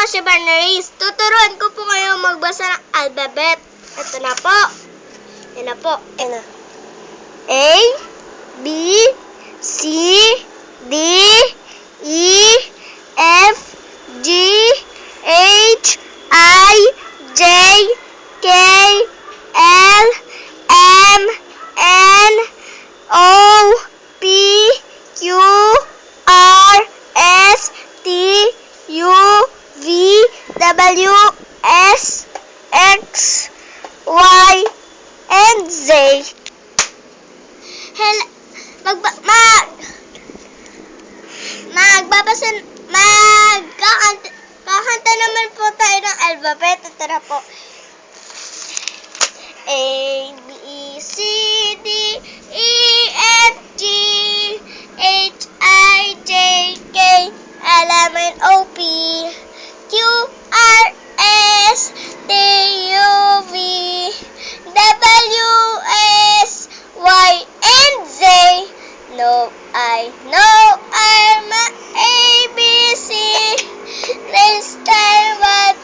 si Bernays. Tuturuan ko po kayo magbasa ng alphabet. Ito na po. Yan na po. Yan na. A, B, C, D, E, F, G, H, I, J, K, L, M, N, O, P, Q, R, S, T, U, V, W, X, Y, and Z. Kakanta naman po tayo ng alphabet. Ito na po. A, B, C, D, E, F, G, H, I, J, K, L, M, N, O, P, Q, R, S, T, U, V, W, X, Y, and Z. No, I, A, B, C. Let's start with